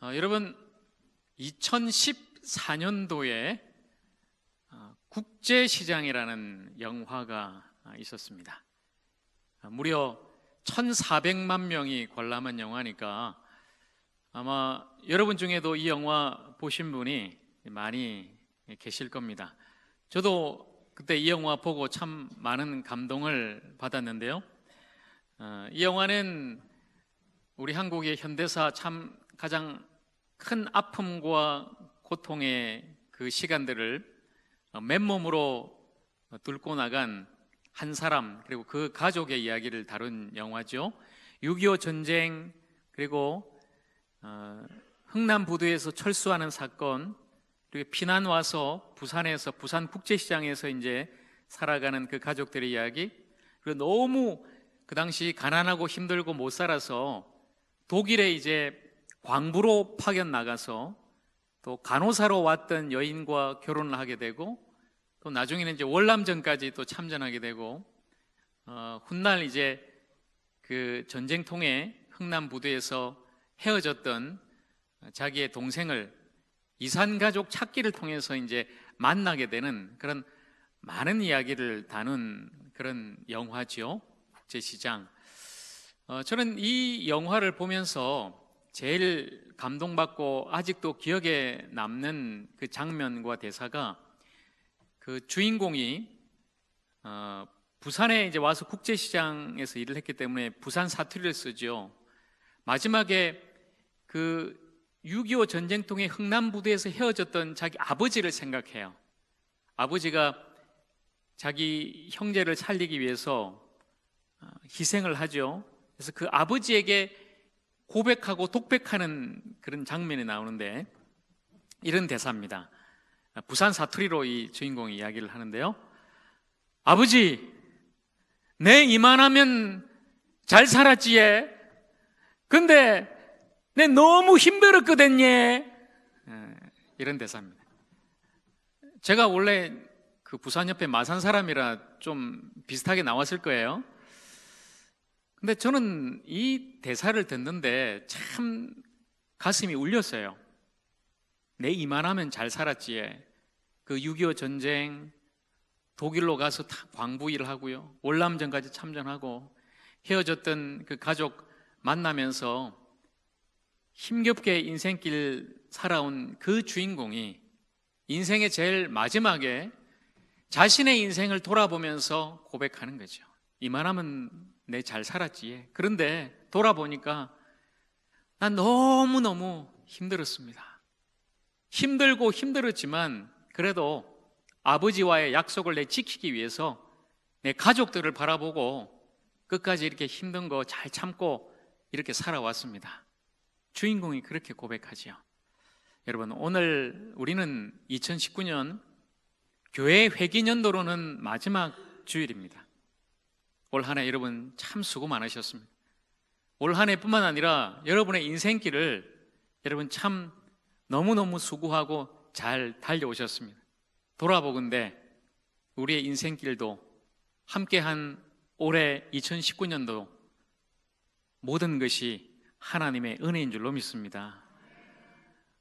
여러분 2014년도에 국제시장이라는 영화가 있었습니다. 무려 1,400만 명이 관람한 영화니까 아마 여러분 중에도 이 영화 보신 분이 많이 계실 겁니다. 저도 그때 이 영화 보고 참 많은 감동을 받았는데요. 이 영화는 우리 한국의 현대사 참 가장 큰 아픔과 고통의 그 시간들을 맨몸으로 뚫고 나간 한 사람 그리고 그 가족의 이야기를 다룬 영화죠. 6.25 전쟁 그리고 흥남부두에서 철수하는 사건 그리고 피난 와서 부산에서 부산국제시장에서 이제 살아가는 그 가족들의 이야기 그리고 너무 그 당시 가난하고 힘들고 못 살아서 독일에 이제 광부로 파견 나가서 또 간호사로 왔던 여인과 결혼을 하게 되고 또 나중에는 이제 월남전까지 또 참전하게 되고 훗날 이제 그 전쟁통에 흥남부두에서 헤어졌던 자기의 동생을 이산가족 찾기를 통해서 이제 만나게 되는 그런 많은 이야기를 다룬 그런 영화죠. 국제시장. 저는 이 영화를 보면서 제일 감동받고 아직도 기억에 남는 그 장면과 대사가 그 주인공이 부산에 이제 와서 국제시장에서 일을 했기 때문에 부산 사투리를 쓰죠. 마지막에 그 6.25 전쟁통의 흥남부두에서 헤어졌던 자기 아버지를 생각해요. 아버지가 자기 형제를 살리기 위해서 희생을 하죠. 그래서 그 아버지에게 고백하고 독백하는 그런 장면이 나오는데 이런 대사입니다. 부산 사투리로 이 주인공이 이야기를 하는데요. 아버지, 내 이만하면 잘 살았지예. 근데 내 너무 힘들었거든요. 이런 대사입니다. 제가 원래 그 부산 옆에 마산 사람이라 좀 비슷하게 나왔을 거예요. 근데 저는 이 대사를 듣는데 참 가슴이 울렸어요. 내 이만하면 잘 살았지에. 그 6.25 전쟁 독일로 가서 광부 일을 하고요. 월남전까지 참전하고 헤어졌던 그 가족 만나면서 힘겹게 인생길 살아온 그 주인공이 인생의 제일 마지막에 자신의 인생을 돌아보면서 고백하는 거죠. 이만하면 내 잘 살았지. 그런데 돌아보니까 난 너무너무 힘들었습니다. 힘들고 힘들었지만 그래도 아버지와의 약속을 내 지키기 위해서 내 가족들을 바라보고 끝까지 이렇게 힘든 거 잘 참고 이렇게 살아왔습니다. 주인공이 그렇게 고백하지요. 여러분, 오늘 우리는 2019년 교회 회기년도로는 마지막 주일입니다. 올 한 해 여러분 참 수고 많으셨습니다. 올 한 해뿐만 아니라 여러분의 인생길을 여러분 참 너무너무 수고하고 잘 달려오셨습니다. 돌아보건대 우리의 인생길도 함께한 올해 2019년도 모든 것이 하나님의 은혜인 줄로 믿습니다.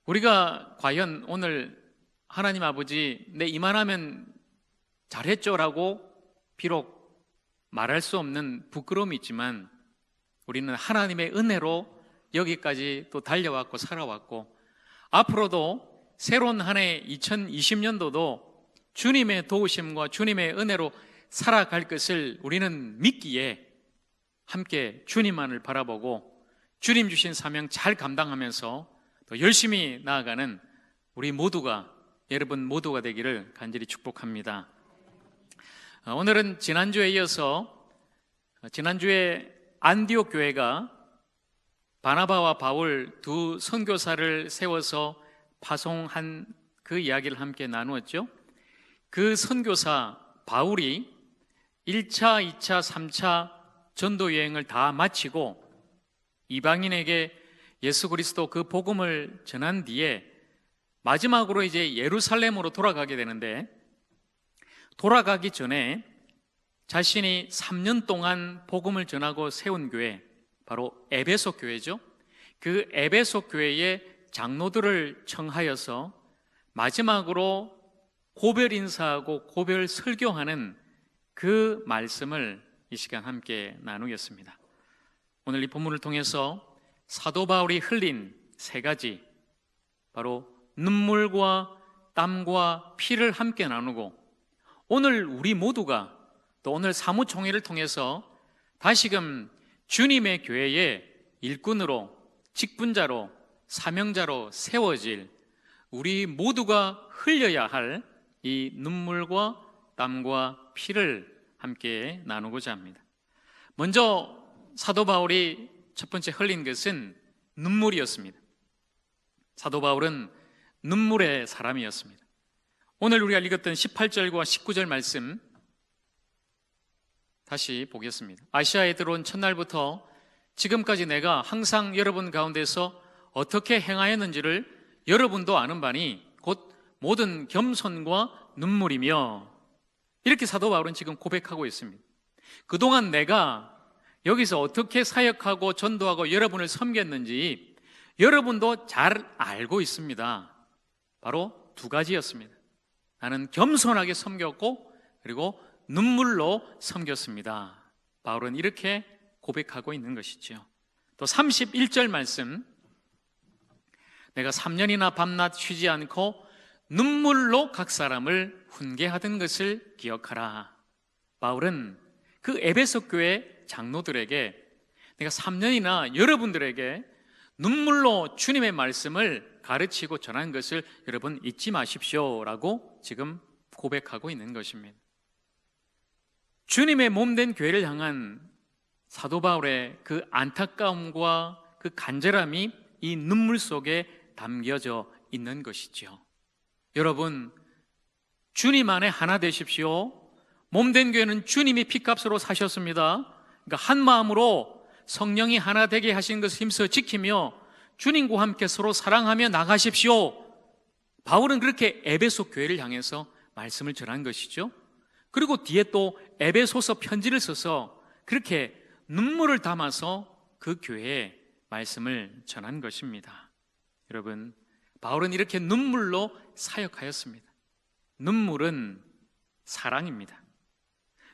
우리가 과연 오늘 하나님 아버지 내 이만하면 잘했죠라고 비록 말할 수 없는 부끄러움이 있지만 우리는 하나님의 은혜로 여기까지 또 달려왔고 살아왔고 앞으로도 새로운 한 해 2020년도도 주님의 도우심과 주님의 은혜로 살아갈 것을 우리는 믿기에 함께 주님만을 바라보고 주님 주신 사명 잘 감당하면서 또 열심히 나아가는 우리 모두가 여러분 모두가 되기를 간절히 축복합니다. 오늘은 지난주에 이어서 지난주에 안디옥 교회가 바나바와 바울 두 선교사를 세워서 파송한 그 이야기를 함께 나누었죠. 그 선교사 바울이 1차, 2차, 3차 전도 여행을 다 마치고 이방인에게 예수 그리스도 그 복음을 전한 뒤에 마지막으로 이제 예루살렘으로 돌아가게 되는데 돌아가기 전에 자신이 3년 동안 복음을 전하고 세운 교회 바로 에베소 교회죠. 그 에베소 교회에 장로들을 청하여서 마지막으로 고별 인사하고 고별 설교하는 그 말씀을 이 시간 함께 나누겠습니다. 오늘 이 본문을 통해서 사도 바울이 흘린 세 가지, 바로 눈물과 땀과 피를 함께 나누고, 오늘 우리 모두가 또 오늘 사무총회를 통해서 다시금 주님의 교회의 일꾼으로, 직분자로, 사명자로 세워질 우리 모두가 흘려야 할 이 눈물과 땀과 피를 함께 나누고자 합니다. 먼저 사도 바울이 첫 번째 흘린 것은 눈물이었습니다. 사도 바울은 눈물의 사람이었습니다. 오늘 우리가 읽었던 18절과 19절 말씀 다시 보겠습니다. 아시아에 들어온 첫날부터 지금까지 내가 항상 여러분 가운데서 어떻게 행하였는지를 여러분도 아는 바니 곧 모든 겸손과 눈물이며, 이렇게 사도 바울은 지금 고백하고 있습니다. 그동안 내가 여기서 어떻게 사역하고 전도하고 여러분을 섬겼는지 여러분도 잘 알고 있습니다. 바로 두 가지였습니다. 나는 겸손하게 섬겼고, 그리고 눈물로 섬겼습니다. 바울은 이렇게 고백하고 있는 것이죠. 또 31절 말씀, 내가 3년이나 밤낮 쉬지 않고 눈물로 각 사람을 훈계하던 것을 기억하라. 바울은 그 에베소 교회 장로들에게 내가 3년이나 여러분들에게 눈물로 주님의 말씀을 가르치고 전한 것을 여러분 잊지 마십시오 라고 지금 고백하고 있는 것입니다. 주님의 몸된 교회를 향한 사도 바울의 그 안타까움과 그 간절함이 이 눈물 속에 담겨져 있는 것이죠. 여러분, 주님 안에 하나 되십시오. 몸된 교회는 주님이 피값으로 사셨습니다. 그러니까 한 마음으로 성령이 하나 되게 하신 것을 힘써 지키며 주님과 함께 서로 사랑하며 나가십시오. 바울은 그렇게 에베소 교회를 향해서 말씀을 전한 것이죠. 그리고 뒤에 또 에베소서 편지를 써서 그렇게 눈물을 담아서 그 교회에 말씀을 전한 것입니다. 여러분, 바울은 이렇게 눈물로 사역하였습니다. 눈물은 사랑입니다.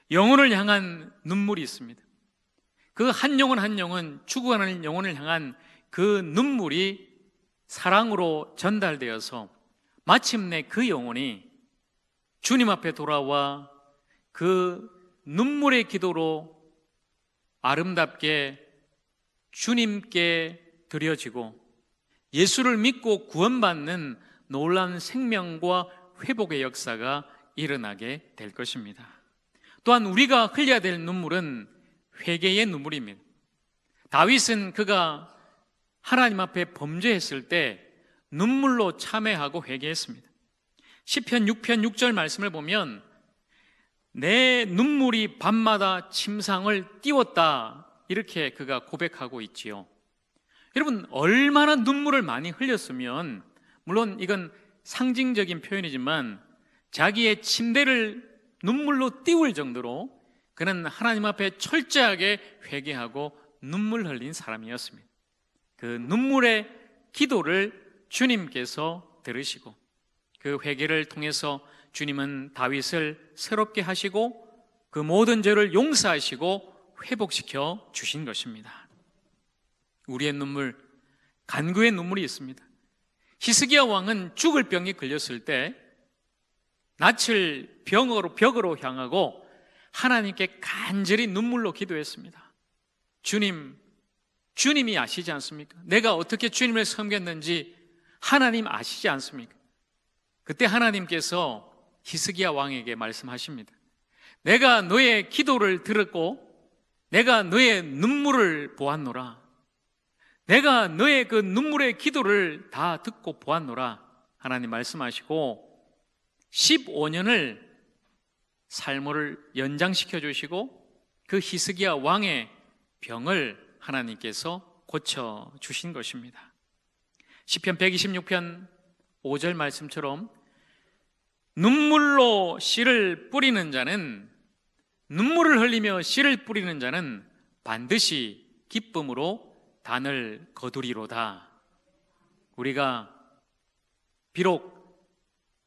영혼을 향한 눈물이 있습니다. 그 한 영혼 한 영혼, 죽어가는 영혼을 향한 그 눈물이 사랑으로 전달되어서 마침내 그 영혼이 주님 앞에 돌아와 그 눈물의 기도로 아름답게 주님께 드려지고 예수를 믿고 구원받는 놀라운 생명과 회복의 역사가 일어나게 될 것입니다. 또한 우리가 흘려야 될 눈물은 회개의 눈물입니다. 다윗은 그가 하나님 앞에 범죄했을 때 눈물로 참회하고 회개했습니다. 시편 6편 6절 말씀을 보면 내 눈물이 밤마다 침상을 띄웠다, 이렇게 그가 고백하고 있지요. 여러분, 얼마나 눈물을 많이 흘렸으면, 물론 이건 상징적인 표현이지만 자기의 침대를 눈물로 띄울 정도로 그는 하나님 앞에 철저하게 회개하고 눈물 흘린 사람이었습니다. 그 눈물의 기도를 주님께서 들으시고 그 회개를 통해서 주님은 다윗을 새롭게 하시고 그 모든 죄를 용서하시고 회복시켜 주신 것입니다. 우리의 눈물, 간구의 눈물이 있습니다. 히스기야 왕은 죽을 병이 걸렸을 때 낯을 벽으로 향하고 하나님께 간절히 눈물로 기도했습니다. 주님이 아시지 않습니까? 내가 어떻게 주님을 섬겼는지 하나님 아시지 않습니까? 그때 하나님께서 히스기야 왕에게 말씀하십니다. 내가 너의 기도를 들었고 내가 너의 눈물을 보았노라. 내가 너의 그 눈물의 기도를 다 듣고 보았노라. 하나님 말씀하시고 15년을 삶을 연장시켜 주시고 그 히스기야 왕의 병을 하나님께서 고쳐 주신 것입니다. 시편 126편 5절 말씀처럼 눈물로 씨를 뿌리는 자는, 눈물을 흘리며 씨를 뿌리는 자는 반드시 기쁨으로 단을 거두리로다. 우리가 비록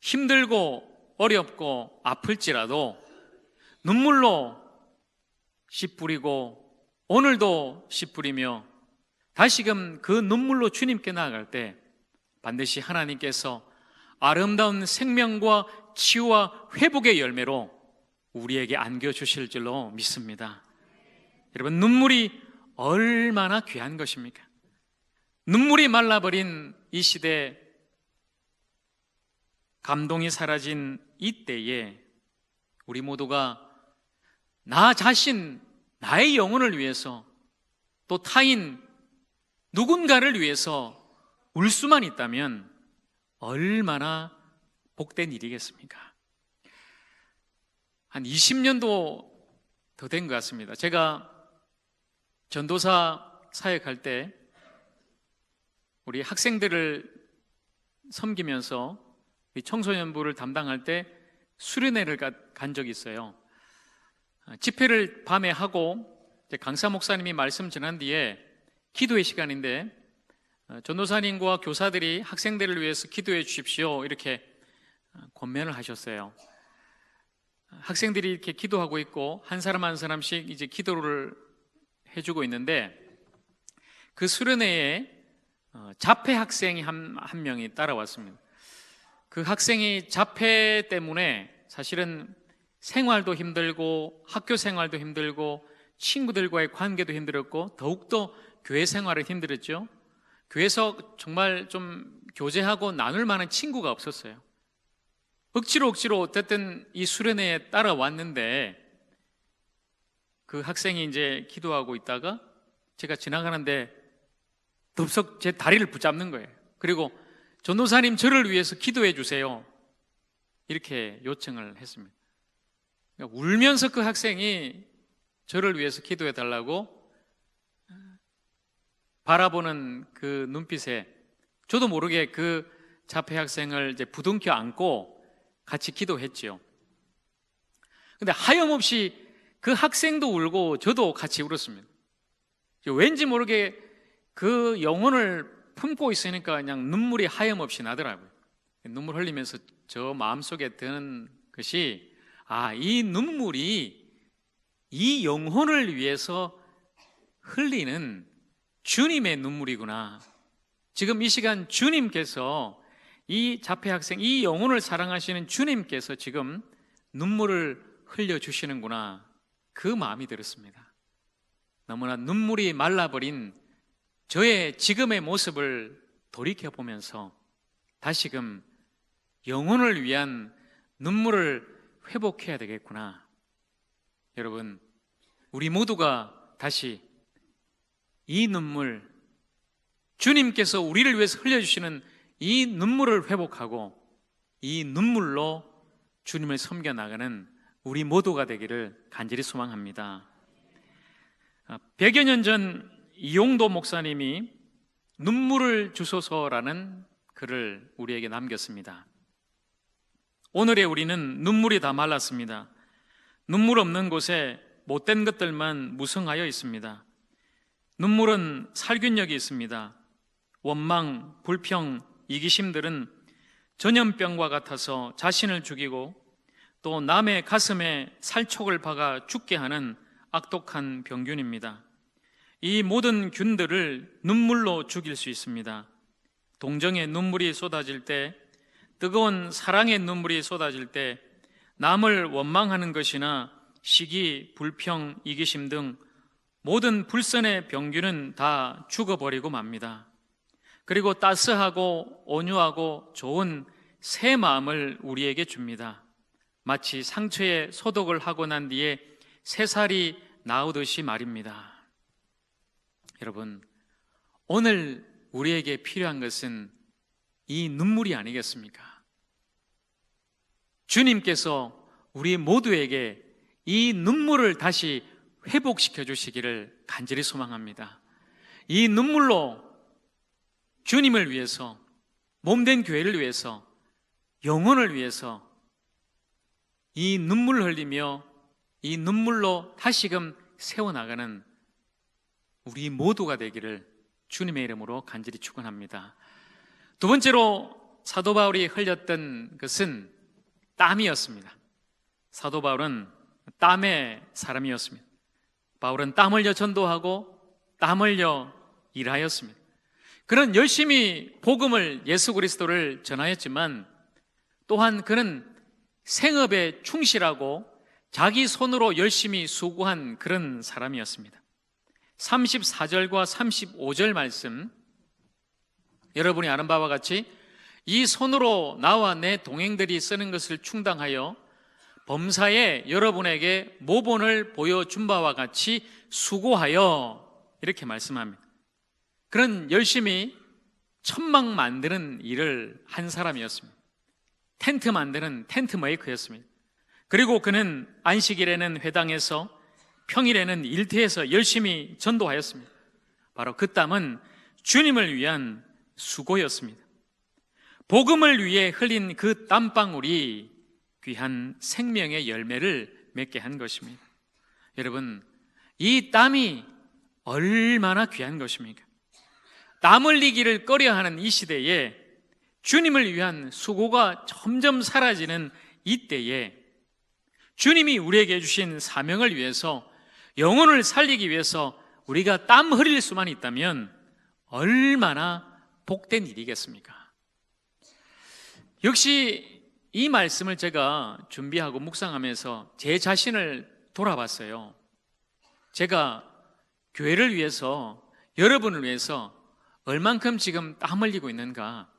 힘들고 어렵고 아플지라도 눈물로 씨 뿌리고 오늘도 씨 뿌리며 다시금 그 눈물로 주님께 나아갈 때 반드시 하나님께서 아름다운 생명과 치유와 회복의 열매로 우리에게 안겨주실 줄로 믿습니다. 여러분, 눈물이 얼마나 귀한 것입니까? 눈물이 말라버린 이 시대, 감동이 사라진 이때에 우리 모두가 나 자신, 나의 영혼을 위해서 또 타인 누군가를 위해서 울 수만 있다면 얼마나 복된 일이겠습니까? 한 20년도 더 된 것 같습니다. 제가 전도사 사역할 때 우리 학생들을 섬기면서 청소년부를 담당할 때 수련회를 간 적이 있어요. 집회를 밤에 하고 강사 목사님이 말씀 전한 뒤에 기도의 시간인데 전도사님과 교사들이 학생들을 위해서 기도해 주십시오 이렇게 권면을 하셨어요. 학생들이 이렇게 기도하고 있고 한 사람 한 사람씩 이제 기도를 해주고 있는데 그 수련회에 자폐 학생이 한 명이 따라왔습니다. 그 학생이 자폐 때문에 사실은 생활도 힘들고 학교 생활도 힘들고 친구들과의 관계도 힘들었고 더욱더 교회 생활은 힘들었죠. 교회에서 정말 좀 교제하고 나눌 만한 친구가 없었어요. 억지로 어쨌든 이 수련회에 따라왔는데 그 학생이 이제 기도하고 있다가 제가 지나가는데 덥석 제 다리를 붙잡는 거예요. 그리고 전도사님 저를 위해서 기도해 주세요 이렇게 요청을 했습니다. 그러니까 울면서 그 학생이 저를 위해서 기도해 달라고 바라보는 그 눈빛에 저도 모르게 그 자폐 학생을 이제 부둥켜 안고 같이 기도했지요. 근데 하염없이 그 학생도 울고 저도 같이 울었습니다. 왠지 모르게 그 영혼을 품고 있으니까 그냥 눈물이 하염없이 나더라고요. 눈물 흘리면서 저 마음속에 드는 것이 이 눈물이 이 영혼을 위해서 흘리는 주님의 눈물이구나. 지금 이 시간 주님께서 이 자폐 학생, 이 영혼을 사랑하시는 주님께서 지금 눈물을 흘려주시는구나. 그 마음이 들었습니다. 너무나 눈물이 말라버린 저의 지금의 모습을 돌이켜보면서 다시금 영혼을 위한 눈물을 회복해야 되겠구나. 여러분, 우리 모두가 다시 이 눈물, 주님께서 우리를 위해서 흘려주시는 이 눈물을 회복하고 이 눈물로 주님을 섬겨나가는 우리 모두가 되기를 간절히 소망합니다. 100여 년 전 이용도 목사님이 눈물을 주소서라는 글을 우리에게 남겼습니다. 오늘의 우리는 눈물이 다 말랐습니다. 눈물 없는 곳에 못된 것들만 무성하여 있습니다. 눈물은 살균력이 있습니다. 원망, 불평, 이기심들은 전염병과 같아서 자신을 죽이고 또 남의 가슴에 살촉을 박아 죽게 하는 악독한 병균입니다. 이 모든 균들을 눈물로 죽일 수 있습니다. 동정의 눈물이 쏟아질 때, 뜨거운 사랑의 눈물이 쏟아질 때 남을 원망하는 것이나 시기, 불평, 이기심 등 모든 불선의 병균은 다 죽어버리고 맙니다. 그리고 따스하고 온유하고 좋은 새 마음을 우리에게 줍니다. 마치 상처에 소독을 하고 난 뒤에 새살이 나오듯이 말입니다. 여러분, 오늘 우리에게 필요한 것은 이 눈물이 아니겠습니까? 주님께서 우리 모두에게 이 눈물을 다시 회복시켜 주시기를 간절히 소망합니다. 이 눈물로 주님을 위해서, 몸된 교회를 위해서, 영혼을 위해서 이 눈물을 흘리며 이 눈물로 다시금 세워나가는 우리 모두가 되기를 주님의 이름으로 간절히 축원합니다. 두 번째로 사도 바울이 흘렸던 것은 땀이었습니다. 사도 바울은 땀의 사람이었습니다. 바울은 땀 흘려 전도하고 땀 흘려 일하였습니다. 그는 열심히 복음을, 예수 그리스도를 전하였지만 또한 그는 생업에 충실하고 자기 손으로 열심히 수고한 그런 사람이었습니다. 34절과 35절 말씀, 여러분이 아는 바와 같이 이 손으로 나와 내 동행들이 쓰는 것을 충당하여 범사에 여러분에게 모본을 보여준 바와 같이 수고하여, 이렇게 말씀합니다. 그는 열심히 천막 만드는 일을 한 사람이었습니다. 텐트 만드는 텐트 메이커였습니다. 그리고 그는 안식일에는 회당에서, 평일에는 일터에서 열심히 전도하였습니다. 바로 그 땀은 주님을 위한 수고였습니다. 복음을 위해 흘린 그 땀방울이 귀한 생명의 열매를 맺게 한 것입니다. 여러분, 이 땀이 얼마나 귀한 것입니까? 땀 흘리기를 꺼려하는 이 시대에 주님을 위한 수고가 점점 사라지는 이때에 주님이 우리에게 주신 사명을 위해서, 영혼을 살리기 위해서 우리가 땀 흘릴 수만 있다면 얼마나 복된 일이겠습니까? 역시 이 말씀을 제가 준비하고 묵상하면서 제 자신을 돌아봤어요. 제가 교회를 위해서, 여러분을 위해서 얼만큼 지금 땀 흘리고 있는가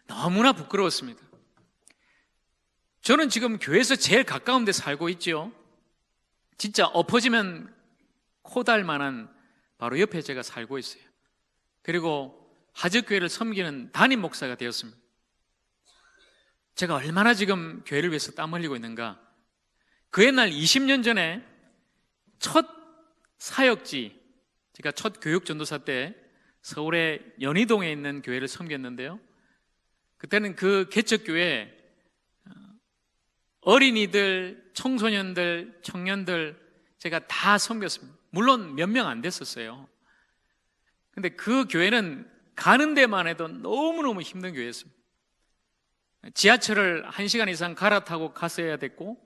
너무나 부끄러웠습니다. 저는 지금 교회에서 제일 가까운 데 살고 있죠. 진짜 엎어지면 코달 만한 바로 옆에 제가 살고 있어요. 그리고 하적교회를 섬기는 담임 목사가 되었습니다. 제가 얼마나 지금 교회를 위해서 땀 흘리고 있는가. 그 옛날 20년 전에 첫 사역지, 제가 첫 교육 전도사 때 서울의 연희동에 있는 교회를 섬겼는데요, 그때는 그 개척교회 어린이들, 청소년들, 청년들 제가 다 섬겼습니다. 물론 몇 명 안 됐었어요. 근데 그 교회는 가는 데만 해도 너무너무 힘든 교회였습니다. 지하철을 1시간 이상 갈아타고 갔어야 됐고,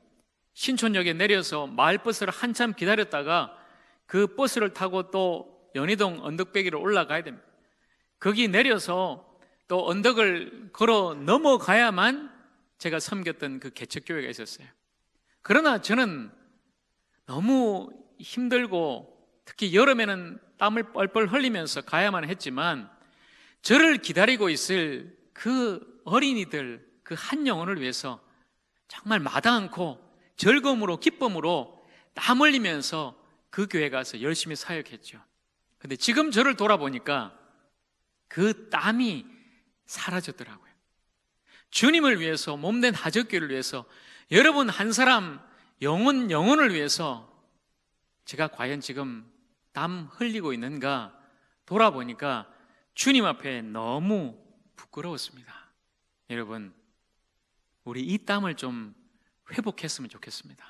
신촌역에 내려서 마을버스를 한참 기다렸다가 그 버스를 타고 또 연희동 언덕배기로 올라가야 됩니다. 거기 내려서 또 언덕을 걸어 넘어가야만 제가 섬겼던 그 개척교회가 있었어요. 그러나 저는 너무 힘들고 특히 여름에는 땀을 뻘뻘 흘리면서 가야만 했지만 저를 기다리고 있을 그 어린이들, 그 한 영혼을 위해서 정말 마다 않고 즐거움으로, 기쁨으로 땀 흘리면서 그 교회 가서 열심히 사역했죠. 근데 지금 저를 돌아보니까 그 땀이 사라졌더라고요. 주님을 위해서, 몸된 하적교를 위해서, 여러분 한 사람 영혼을 위해서 제가 과연 지금 땀 흘리고 있는가 돌아보니까 주님 앞에 너무 부끄러웠습니다. 여러분, 우리 이 땀을 좀 회복했으면 좋겠습니다.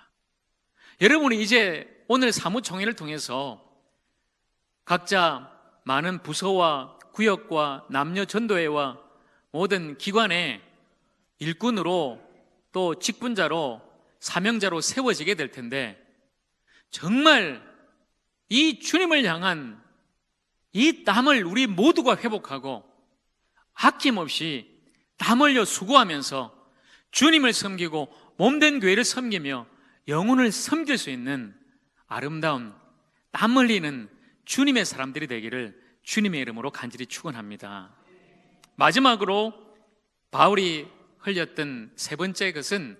여러분이 이제 오늘 사무총회를 통해서 각자 많은 부서와 구역과 남녀 전도회와 모든 기관의 일꾼으로 또 직분자로 사명자로 세워지게 될 텐데, 정말 이 주님을 향한 이 땀을 우리 모두가 회복하고 아낌없이 땀 흘려 수고하면서 주님을 섬기고 몸된 교회를 섬기며 영혼을 섬길 수 있는 아름다운 땀 흘리는 주님의 사람들이 되기를 주님의 이름으로 간절히 축원합니다. 마지막으로 바울이 흘렸던 세 번째 것은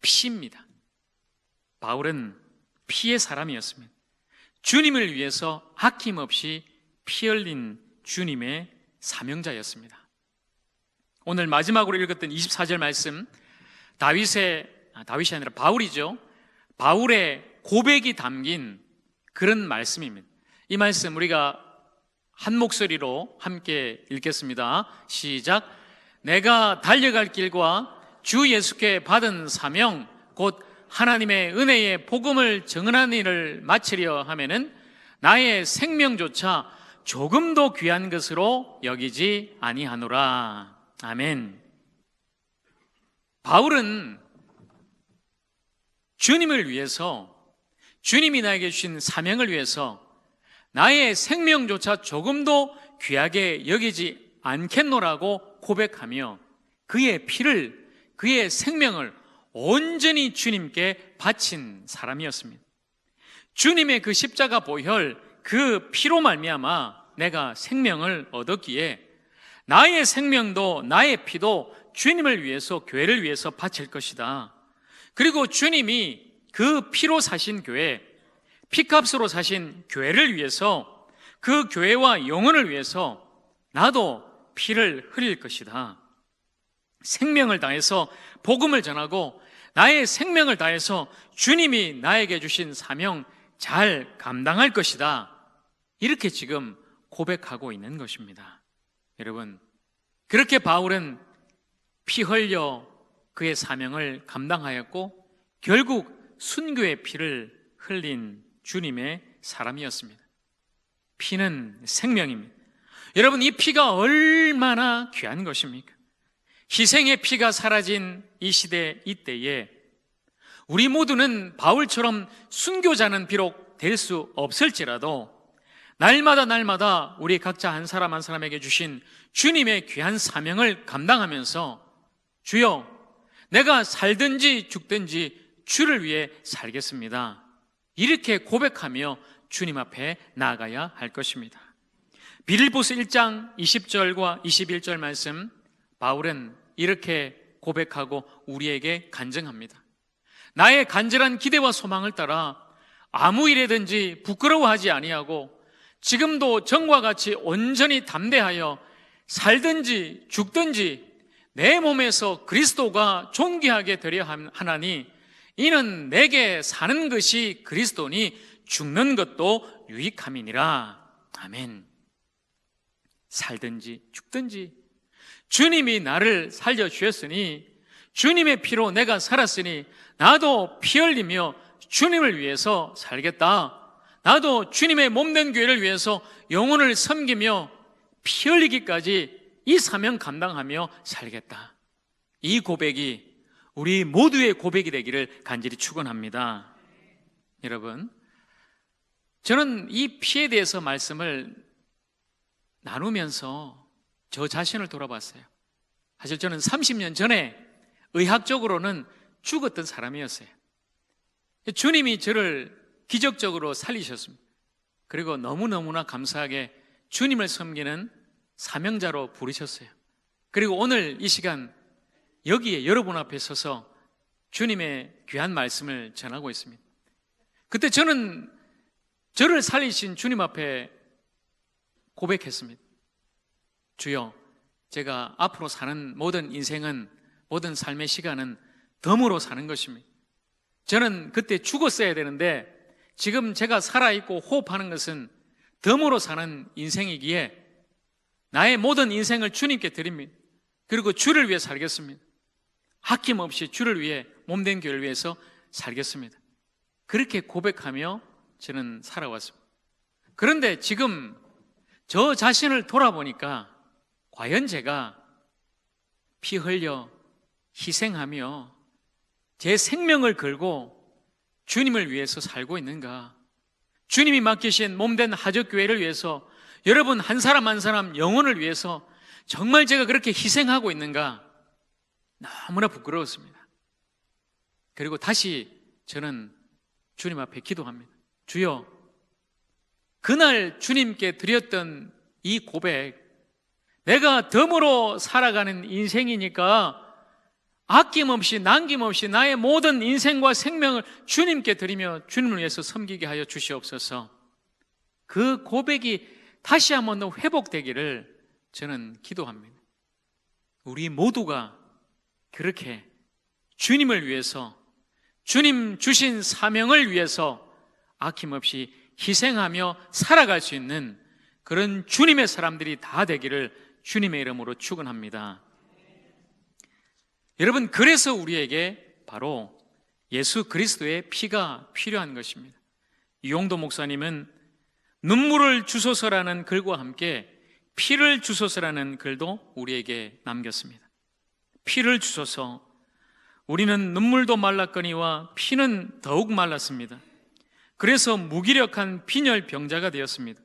피입니다. 바울은 피의 사람이었습니다. 주님을 위해서 아낌없이 피 흘린 주님의 사명자였습니다. 오늘 마지막으로 읽었던 24절 말씀, 다윗이 아니라 바울이죠. 바울의 고백이 담긴 그런 말씀입니다. 이 말씀 우리가 한 목소리로 함께 읽겠습니다. 시작. 내가 달려갈 길과 주 예수께 받은 사명, 곧 하나님의 은혜의 복음을 증언하는 일을 마치려 하면은 나의 생명조차 조금도 귀한 것으로 여기지 아니하노라. 아멘. 바울은 주님을 위해서, 주님이 나에게 주신 사명을 위해서 나의 생명조차 조금도 귀하게 여기지 않겠노라고 고백하며 그의 피를, 그의 생명을 온전히 주님께 바친 사람이었습니다. 주님의 그 십자가 보혈, 그 피로 말미암아 내가 생명을 얻었기에 나의 생명도 나의 피도 주님을 위해서, 교회를 위해서 바칠 것이다. 그리고 주님이 그 피로 사신 교회, 피값으로 사신 교회를 위해서, 그 교회와 영혼을 위해서 나도 피를 흘릴 것이다. 생명을 다해서 복음을 전하고 나의 생명을 다해서 주님이 나에게 주신 사명 잘 감당할 것이다. 이렇게 지금 고백하고 있는 것입니다. 여러분, 그렇게 바울은 피 흘려 그의 사명을 감당하였고 결국 순교의 피를 흘린 주님의 사람이었습니다. 피는 생명입니다. 여러분, 이 피가 얼마나 귀한 것입니까? 희생의 피가 사라진 이 시대, 이때에 우리 모두는 바울처럼 순교자는 비록 될 수 없을지라도 날마다 우리 각자 한 사람 한 사람에게 주신 주님의 귀한 사명을 감당하면서 주여, 내가 살든지 죽든지 주를 위해 살겠습니다. 이렇게 고백하며 주님 앞에 나아가야 할 것입니다. 빌립보서 1장 20절과 21절 말씀, 바울은 이렇게 고백하고 우리에게 간증합니다. 나의 간절한 기대와 소망을 따라 아무 일에든지 부끄러워하지 아니하고 지금도 전과 같이 온전히 담대하여 살든지 죽든지 내 몸에서 그리스도가 존귀하게 되려 하나니 이는 내게 사는 것이 그리스도니 죽는 것도 유익함이니라. 아멘. 살든지 죽든지 주님이 나를 살려주셨으니, 주님의 피로 내가 살았으니 나도 피 흘리며 주님을 위해서 살겠다. 나도 주님의 몸된 교회를 위해서 영혼을 섬기며 피 흘리기까지 이 사명 감당하며 살겠다. 이 고백이 우리 모두의 고백이 되기를 간절히 축원합니다. 여러분, 저는 이 피에 대해서 말씀을 나누면서 저 자신을 돌아봤어요. 사실 저는 30년 전에 의학적으로는 죽었던 사람이었어요. 주님이 저를 기적적으로 살리셨습니다. 그리고 너무너무나 감사하게 주님을 섬기는 사명자로 부르셨어요. 그리고 오늘 이 시간 여기에 여러분 앞에 서서 주님의 귀한 말씀을 전하고 있습니다. 그때 저는 저를 살리신 주님 앞에 고백했습니다. 주여, 제가 앞으로 사는 모든 인생은, 모든 삶의 시간은 덤으로 사는 것입니다. 저는 그때 죽었어야 되는데 지금 제가 살아있고 호흡하는 것은 덤으로 사는 인생이기에 나의 모든 인생을 주님께 드립니다. 그리고 주를 위해 살겠습니다. 아낌없이 주를 위해, 몸된 교회를 위해서 살겠습니다. 그렇게 고백하며 저는 살아왔습니다. 그런데 지금 저 자신을 돌아보니까 과연 제가 피 흘려 희생하며 제 생명을 걸고 주님을 위해서 살고 있는가? 주님이 맡기신 몸된 하적교회를 위해서, 여러분 한 사람 한 사람 영혼을 위해서 정말 제가 그렇게 희생하고 있는가? 너무나 부끄러웠습니다. 그리고 다시 저는 주님 앞에 기도합니다. 주여, 그날 주님께 드렸던 이 고백, 내가 덤으로 살아가는 인생이니까 아낌없이 남김없이 나의 모든 인생과 생명을 주님께 드리며 주님을 위해서 섬기게 하여 주시옵소서. 그 고백이 다시 한번 더 회복되기를 저는 기도합니다. 우리 모두가 그렇게 주님을 위해서, 주님 주신 사명을 위해서 아낌없이 희생하며 살아갈 수 있는 그런 주님의 사람들이 다 되기를 주님의 이름으로 축원합니다. 여러분, 그래서 우리에게 바로 예수 그리스도의 피가 필요한 것입니다. 이용도 목사님은 눈물을 주소서라는 글과 함께 피를 주소서라는 글도 우리에게 남겼습니다. 피를 주소서. 우리는 눈물도 말랐거니와 피는 더욱 말랐습니다. 그래서 무기력한 빈혈 병자가 되었습니다.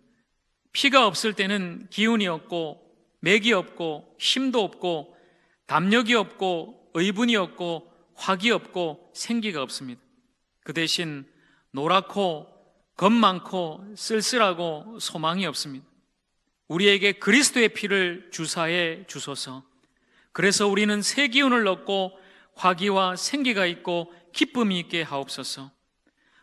피가 없을 때는 기운이 없고 맥이 없고 힘도 없고 담력이 없고 의분이 없고 화기 없고 생기가 없습니다. 그 대신 노랗고 겁 많고 쓸쓸하고 소망이 없습니다. 우리에게 그리스도의 피를 주사해 주소서. 그래서 우리는 새 기운을 얻고 화기와 생기가 있고 기쁨이 있게 하옵소서.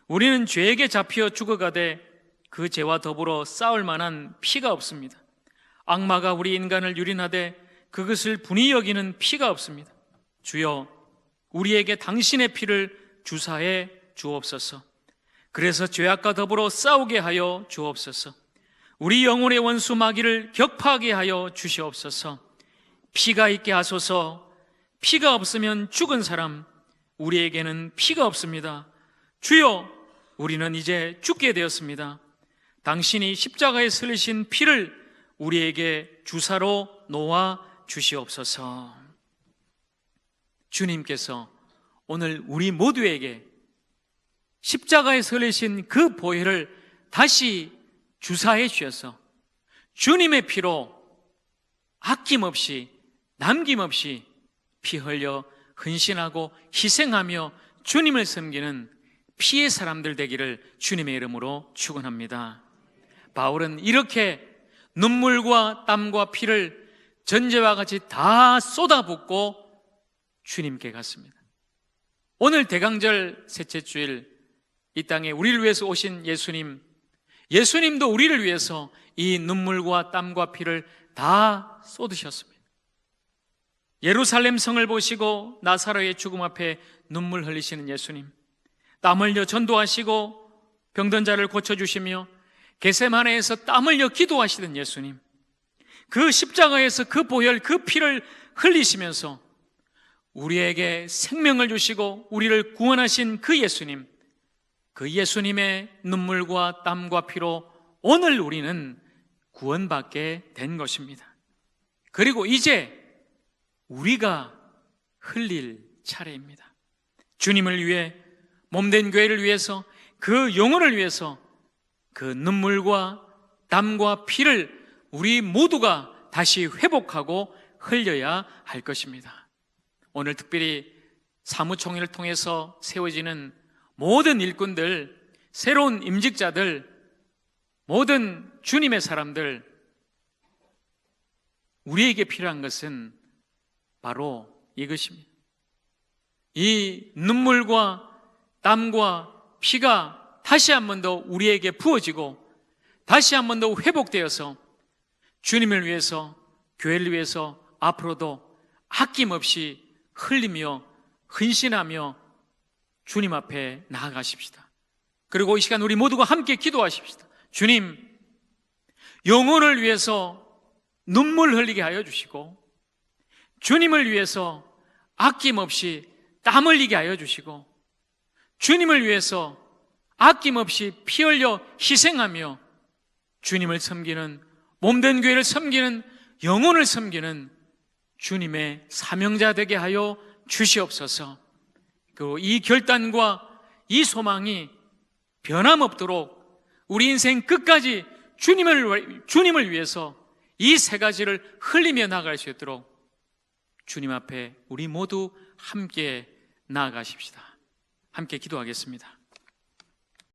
우리는 죄에게 잡혀 죽어가되 그 죄와 더불어 싸울 만한 피가 없습니다. 악마가 우리 인간을 유린하되 그것을 분이 여기는 피가 없습니다. 주여, 우리에게 당신의 피를 주사해 주옵소서. 그래서 죄악과 더불어 싸우게 하여 주옵소서. 우리 영혼의 원수 마귀를 격파하게 하여 주시옵소서. 피가 있게 하소서. 피가 없으면 죽은 사람, 우리에게는 피가 없습니다. 주여, 우리는 이제 죽게 되었습니다. 당신이 십자가에 흘리신 피를 우리에게 주사로 놓아 주시옵소서. 주님께서 오늘 우리 모두에게 십자가에 흘리신 그 보혈을 다시 주사해 주셔서 주님의 피로 아낌없이 남김없이 피 흘려 헌신하고 희생하며 주님을 섬기는 피의 사람들 되기를 주님의 이름으로 축원합니다. 바울은 이렇게 눈물과 땀과 피를 전제와 같이 다 쏟아붓고 주님께 갔습니다. 오늘 대강절 셋째 주일 이 땅에 우리를 위해서 오신 예수님도 우리를 위해서 이 눈물과 땀과 피를 다 쏟으셨습니다. 예루살렘 성을 보시고 나사로의 죽음 앞에 눈물 흘리시는 예수님, 땀 흘려 전도하시고 병든 자를 고쳐주시며 겟세마네에서 땀 흘려 기도하시던 예수님, 그 십자가에서 그 보혈, 그 피를 흘리시면서 우리에게 생명을 주시고 우리를 구원하신 그 예수님, 그 예수님의 눈물과 땀과 피로 오늘 우리는 구원받게 된 것입니다. 그리고 이제 우리가 흘릴 차례입니다. 주님을 위해, 몸된 교회를 위해서, 그 영혼을 위해서 그 눈물과 땀과 피를 우리 모두가 다시 회복하고 흘려야 할 것입니다. 오늘 특별히 사무총회를 통해서 세워지는 모든 일꾼들, 새로운 임직자들, 모든 주님의 사람들, 우리에게 필요한 것은 바로 이것입니다. 이 눈물과 땀과 피가 다시 한 번 더 우리에게 부어지고 다시 한 번 더 회복되어서 주님을 위해서, 교회를 위해서 앞으로도 아낌없이 흘리며 헌신하며 주님 앞에 나아가십시다. 그리고 이 시간 우리 모두가 함께 기도하십시다. 주님, 영혼을 위해서 눈물 흘리게 하여 주시고 주님을 위해서 아낌없이 땀 흘리게 하여 주시고 주님을 위해서 아낌없이 피 흘려 희생하며 주님을 섬기는, 몸된 교회를 섬기는, 영혼을 섬기는 주님의 사명자 되게 하여 주시옵소서. 그리고 이 결단과 이 소망이 변함없도록 우리 인생 끝까지 주님을 위해서 이 세 가지를 흘리며 나아갈 수 있도록 주님 앞에 우리 모두 함께 나아가십시다. 함께 기도하겠습니다.